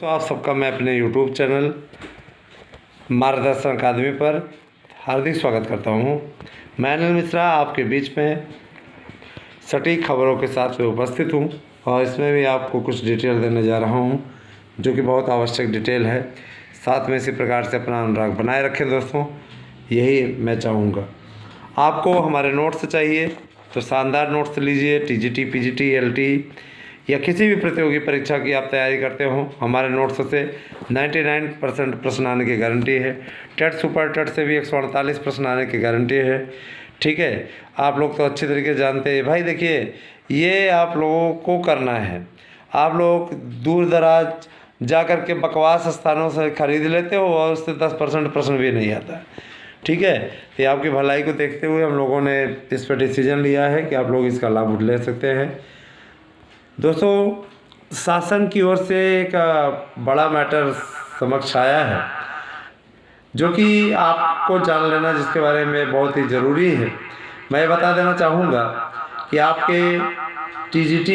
तो आप सबका मैं अपने YouTube चैनल मार्गदर्शन अकादमी पर हार्दिक स्वागत करता हूं। मैं अनिल मिश्रा आपके बीच में सटीक खबरों के साथ उपस्थित हूं और इसमें भी आपको कुछ डिटेल देने जा रहा हूं जो कि बहुत आवश्यक डिटेल है। साथ में इसी प्रकार से अपना अनुराग बनाए रखें दोस्तों, यही मैं चाहूँगा। आपको हमारे नोट्स चाहिए तो शानदार नोट्स लीजिए। TGT, PGT, LT या किसी भी प्रतियोगी परीक्षा की आप तैयारी करते हो, हमारे नोट्स से 99% प्रश्न आने की गारंटी है। टेट सुपर टेट से भी 148 प्रश्न आने की गारंटी है। ठीक है, आप लोग तो अच्छी तरीके जानते हैं भाई। देखिए, ये आप लोगों को करना है। आप लोग दूर दराज जा कर के बकवास स्थानों से खरीद लेते हो और उससे 10% प्रश्न भी नहीं आता। ठीक है, तो आपकी भलाई को देखते हुए हम लोगों ने इस पर डिसीजन लिया है कि आप लोग इसका लाभ ले सकते हैं। दोस्तों, शासन की ओर से एक बड़ा मैटर समक्ष आया है जो कि आपको जान लेना, जिसके बारे में बहुत ही ज़रूरी है। मैं बता देना चाहूँगा कि आपके TGT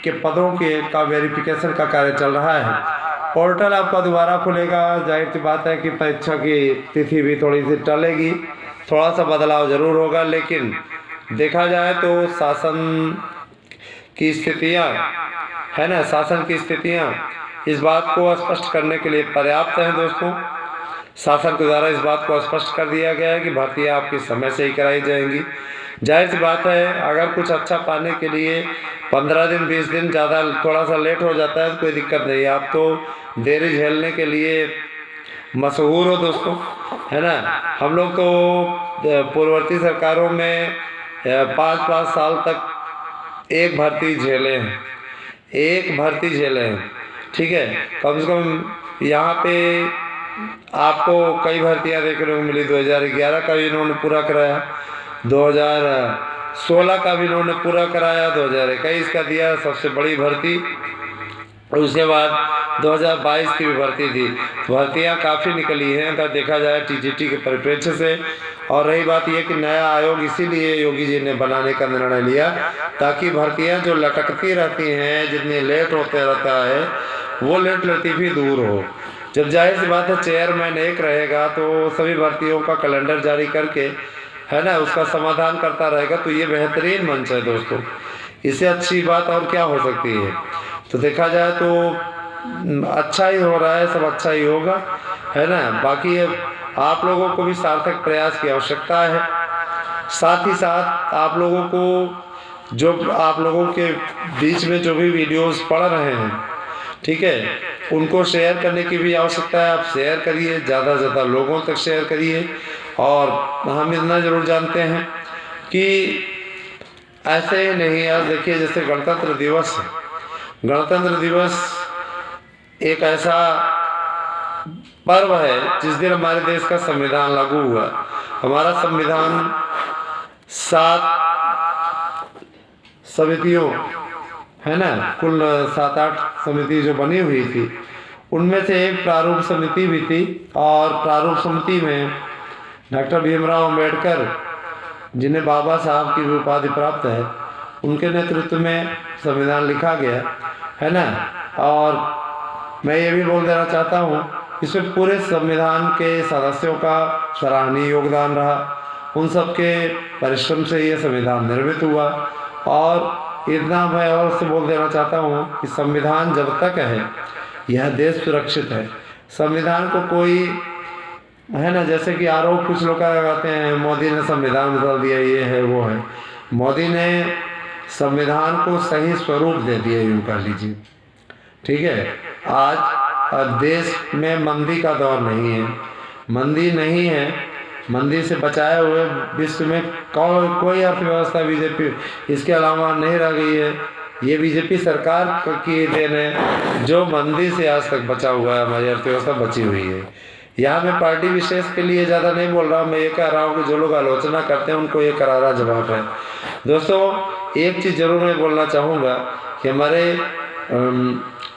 के पदों का वेरिफिकेशन का कार्य चल रहा है। पोर्टल आपका दोबारा खुलेगा। जाहिर सी बात है कि परीक्षा की तिथि भी थोड़ी सी टलेगी, थोड़ा सा बदलाव ज़रूर होगा, लेकिन देखा जाए तो शासन की स्थितियाँ है ना, शासन की स्थितियाँ इस बात को स्पष्ट करने के लिए पर्याप्त हैं दोस्तों। शासन के द्वारा इस बात को स्पष्ट कर दिया गया है कि भर्तियाँ आपकी समय से ही कराई जाएंगी। जाहिर सी बात है, अगर कुछ अच्छा पाने के लिए 15 दिन 20 दिन ज़्यादा थोड़ा सा लेट हो जाता है तो कोई दिक्कत नहीं है। आप तो देरी झेलने के लिए मशहूर हो दोस्तों, है ना। हम लोग तो पूर्ववर्ती सरकारों में 5-5 साल तक एक भर्ती झेले हैं। ठीक है, कम से कम यहाँ पे आपको कई भर्तियाँ देखने को मिली। 2011 का भी इन्होंने पूरा कराया, 2016 का भी इन्होंने पूरा कराया, 2021 का दिया सबसे बड़ी भर्ती, और उसके बाद 2022 की भी भर्ती थी। भर्तियाँ काफ़ी निकली हैं अगर देखा जाए TGT के परिप्रेक्ष्य से। और रही बात यह कि नया आयोग इसीलिए योगी जी ने बनाने का निर्णय लिया ताकि भर्तियाँ जो लटकती रहती हैं, जितनी लेट होते रहता है, वो लेट लतीफ़ी दूर हो। जब जाहिर सी बात है चेयरमैन एक रहेगा तो सभी भर्तियों का कैलेंडर जारी करके, है ना, उसका समाधान करता रहेगा, तो ये बेहतरीन मंच है दोस्तों। इससे अच्छी बात और क्या हो सकती है। तो देखा जाए तो अच्छा ही हो रहा है, सब अच्छा ही होगा, है ना। बाकी आप लोगों को भी सार्थक प्रयास की आवश्यकता है। साथ ही साथ आप लोगों को आप लोगों के बीच में जो भी वीडियोस पढ़ रहे हैं, ठीक है, उनको शेयर करने की भी आवश्यकता है। आप शेयर करिए, ज़्यादा से ज़्यादा लोगों तक शेयर करिए। और हम इतना ज़रूर जानते हैं कि ऐसे ही नहीं यार, देखिए जैसे गणतंत्र दिवस है। गणतंत्र दिवस एक ऐसा पर्व है जिस दिन हमारे देश का संविधान लागू हुआ। हमारा संविधान 7 समितियों, है ना, कुल 7-8 समिति जो बनी हुई थी, उनमें से एक प्रारूप समिति भी थी। और प्रारूप समिति में डॉक्टर भीमराव अम्बेडकर, जिन्हें बाबा साहब की भी उपाधि प्राप्त है, उनके नेतृत्व में संविधान लिखा गया, है ना। और मैं ये भी बोल देना चाहता हूँ, इसमें पूरे संविधान के सदस्यों का सराहनीय योगदान रहा। उन सब के परिश्रम से ये संविधान निर्मित हुआ। और इतना मैं और से बोल देना चाहता हूँ कि संविधान जब तक है, यह देश सुरक्षित है। संविधान को कोई, है ना, जैसे कि आरोप कुछ लोग लगाते हैं मोदी ने संविधान बदल दिया, ये है वो है। मोदी ने संविधान को सही स्वरूप दे दिया, यूँ कह लीजिए। ठीक है, आज देश में मंदी का दौर नहीं है, मंदी नहीं है। मंदी से बचाए हुए विश्व में कोई अर्थव्यवस्था बीजेपी इसके अलावा नहीं रह गई है। ये बीजेपी सरकार की देन है जो मंदी से आज तक बचा हुआ है, हमारी अर्थव्यवस्था बची हुई है। यहाँ मैं पार्टी विशेष के लिए ज़्यादा नहीं बोल रहा हूँ, मैं ये कह रहा हूँ कि जो लोग आलोचना करते हैं उनको ये करारा जवाब है। दोस्तों, एक चीज़ जरूर मैं बोलना चाहूँगा कि हमारे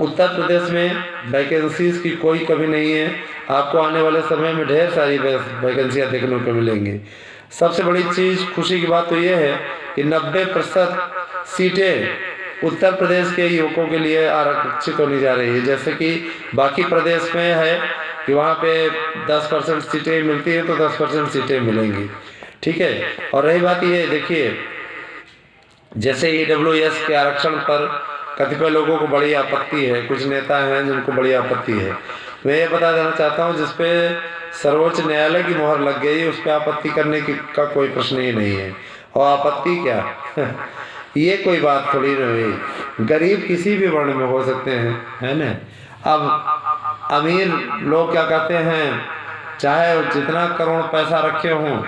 उत्तर प्रदेश में वैकेंसीज़ की कोई कमी नहीं है। आपको आने वाले समय में ढेर सारी वैकेंसियाँ देखने को मिलेंगी। सबसे बड़ी चीज़ खुशी की बात तो ये है कि 90% सीटें उत्तर प्रदेश के युवकों के लिए आरक्षित होनी जा रही है, जैसे कि बाकी प्रदेश में है कि वहाँ पे 10% सीटें मिलती है तो 10% सीटें मिलेंगी, ठीक है। और रही बात ये, देखिए जैसे EWS के आरक्षण पर कतिपय लोगों को बड़ी आपत्ति है, कुछ नेता हैं जिनको बड़ी आपत्ति है। मैं ये बता देना चाहता हूँ, जिसपे सर्वोच्च न्यायालय की मोहर लग गई उस पर आपत्ति करने का कोई प्रश्न ही नहीं है। और आपत्ति क्या ये कोई बात थोड़ी ना हुई, गरीब किसी भी वर्ण में हो सकते हैं, है ना। अब अमीर लोग क्या कहते हैं, चाहे जितना करोड़ पैसा रखे हों,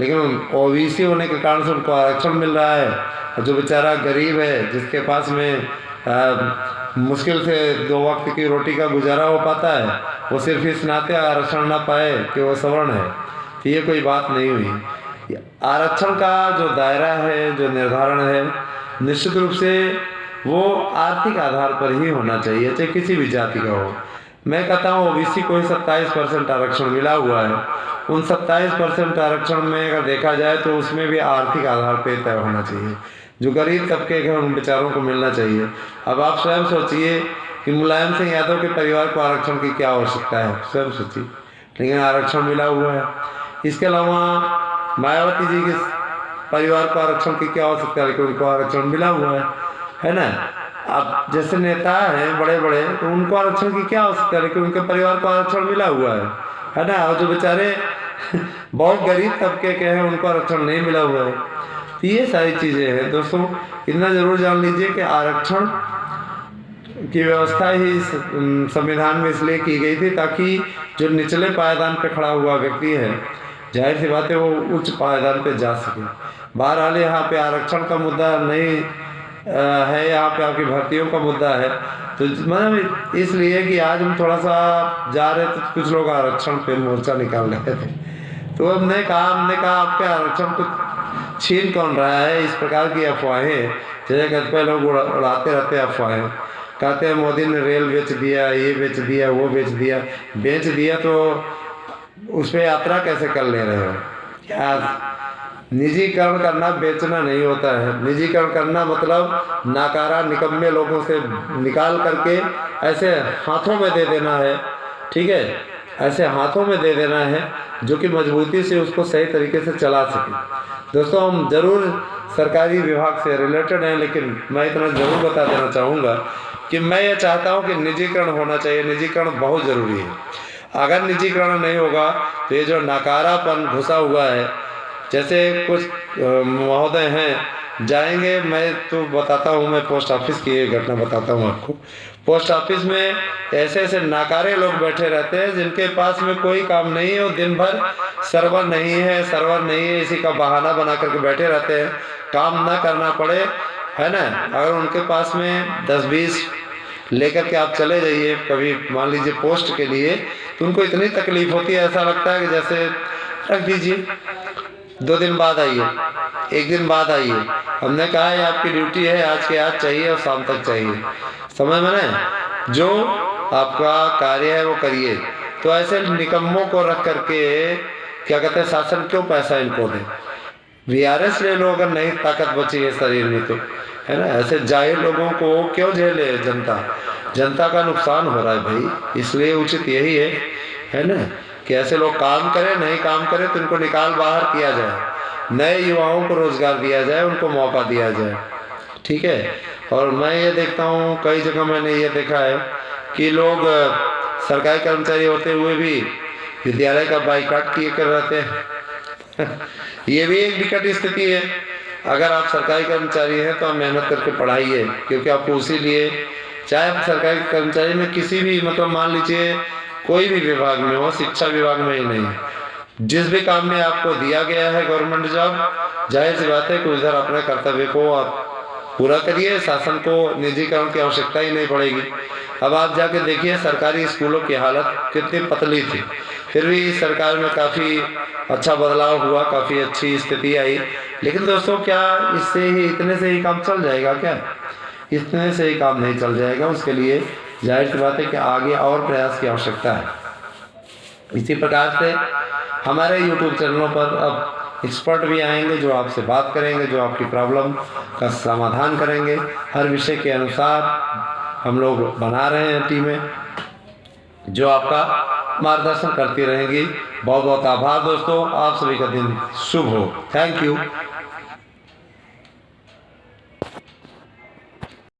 लेकिन OBC होने के कारण से उनको आरक्षण मिल रहा है। जो बेचारा गरीब है, जिसके पास में मुश्किल से 2 वक्त की रोटी का गुजारा हो पाता है, वो सिर्फ इस नाते आरक्षण ना पाए कि वो सवर्ण है, तो ये कोई बात नहीं हुई। आरक्षण का जो दायरा है, जो निर्धारण है, निश्चित रूप से वो आर्थिक आधार पर ही होना चाहिए, चाहे किसी भी जाति का हो। मैं कहता हूँ OBC को ही 27% आरक्षण मिला हुआ है। उन 27% आरक्षण में अगर देखा जाए तो उसमें भी आर्थिक आधार पर तय होना चाहिए। जो गरीब तबके के उन बेचारों को मिलना चाहिए। अब आप स्वयं सोचिए कि मुलायम सिंह यादव के परिवार को आरक्षण की क्या आवश्यकता है, स्वयं सोचिए, लेकिन आरक्षण मिला हुआ है। इसके अलावा मायावती जी के परिवार को आरक्षण की क्या आवश्यकता है, लेकिन उनको आरक्षण मिला हुआ है ना। अब जैसे नेता हैं बड़े बड़े, तो उनको आरक्षण की क्या आवश्यकता है, लेकिन उनके परिवार को आरक्षण मिला हुआ है ना। और जो बेचारे बहुत गरीब तबके के हैं उनको आरक्षण नहीं मिला हुआ है। तो ये सारी चीज़ें हैं दोस्तों, इतना ज़रूर जान लीजिए कि आरक्षण की व्यवस्था ही संविधान में इसलिए की गई थी ताकि जो निचले पायदान पे खड़ा हुआ व्यक्ति है, जाहिर सी बात है वो उच्च पायदान पे जा सके। बहरहाल यहाँ पे आरक्षण का मुद्दा नहीं है, यहाँ पे आपकी भर्तियों का मुद्दा है। तो मतलब इसलिए कि आज हम थोड़ा सा जा रहे थे, कुछ लोग आरक्षण पे मोर्चा निकाल रहे थे, तो हमने कहा आपके आरक्षण को छीन कौन रहा है। इस प्रकार की अफवाहें जैसे कतिपय लोग उड़ाते रहते हैं अफवाहें, कहते हैं मोदी ने रेल बेच दिया, ये बेच दिया, वो बेच दिया तो उस पर यात्रा कैसे कर ले रहे हो। क्या निजीकरण करना बेचना नहीं होता है। निजीकरण करना मतलब नाकारा निकम्मे लोगों से निकाल करके ऐसे हाथों में दे देना है, ठीक है, ऐसे हाथों में दे देना है जो कि मजबूती से उसको सही तरीके से चला सके। दोस्तों हम ज़रूर सरकारी विभाग से रिलेटेड हैं, लेकिन मैं इतना ज़रूर बता देना चाहूँगा कि मैं ये चाहता हूँ कि निजीकरण होना चाहिए। निजीकरण बहुत ज़रूरी है। अगर निजीकरण नहीं होगा तो ये जो नकारापन घुसा हुआ है, जैसे कुछ महोदय हैं जाएंगे, मैं तो बताता हूँ, मैं पोस्ट ऑफिस की एक घटना बताता हूँ आपको। पोस्ट ऑफिस में ऐसे ऐसे नाकारे लोग बैठे रहते हैं जिनके पास में कोई काम नहीं है, वो दिन भर सर्वर नहीं है इसी का बहाना बना करके बैठे रहते हैं, काम ना करना पड़े, है ना। अगर उनके पास में 10-20 लेकर के आप चले जाइए कभी मान लीजिए पोस्ट के लिए, तो उनको इतनी तकलीफ होती है, ऐसा लगता है कि जैसे रख दीजिए, 2 दिन बाद आइए, 1 दिन बाद आइए। हमने कहा है आपकी ड्यूटी है आज के आज चाहिए और शाम तक चाहिए, समझ में ना, जो आपका कार्य है वो करिए। तो ऐसे निकम्मों को रख करके क्या कहते हैं, शासन क्यों पैसा इनको दे। VRS ले लो अगर नहीं ताकत बची है शरीर में तो, है ना। ऐसे जाहिर लोगों को क्यों झेले जनता का नुकसान हो रहा है भाई। इसलिए उचित यही है ना, कि ऐसे लोग काम करें, नहीं काम करें तो इनको निकाल बाहर किया जाए, नए युवाओं को रोजगार दिया जाए, उनको मौका दिया जाए, ठीक है। और मैं ये देखता हूँ कई जगह मैंने ये देखा है कि लोग सरकारी कर्मचारी होते हुए भी विद्यालय का बाइकाट किए कर रहते हैं ये भी एक विकट स्थिति है। अगर आप सरकारी कर्मचारी हैं तो आप मेहनत करके पढ़ाइए, क्योंकि आपको उसी लिए, चाहे आप सरकारी कर्मचारी में किसी भी मतलब मान लीजिए कोई भी विभाग में हो, शिक्षा विभाग में ही नहीं, जिस भी काम में आपको दिया गया है गवर्नमेंट जॉब, जाहिर सी बात है कि उधर अपने कर्तव्य को आप पूरा करिए, शासन को निजीकरण की आवश्यकता ही नहीं पड़ेगी। अब आप जाके देखिए सरकारी स्कूलों की हालत कितनी पतली थी, फिर भी सरकार में काफ़ी अच्छा बदलाव हुआ, काफ़ी अच्छी स्थिति आई। लेकिन दोस्तों क्या इससे ही, इतने से ही काम चल जाएगा क्या? इतने से ही काम नहीं चल जाएगा, उसके लिए जाहिर सी बात है कि आगे और प्रयास की आवश्यकता है। इसी प्रकार से हमारे YouTube चैनलों पर अब एक्सपर्ट भी आएंगे जो आपसे बात करेंगे, जो आपकी प्रॉब्लम का समाधान करेंगे। हर विषय के अनुसार हम लोग बना रहे हैं टीमें जो आपका मार्गदर्शन करती रहेंगी। बहुत बहुत आभार दोस्तों, आप सभी का दिन शुभ हो। Thank you.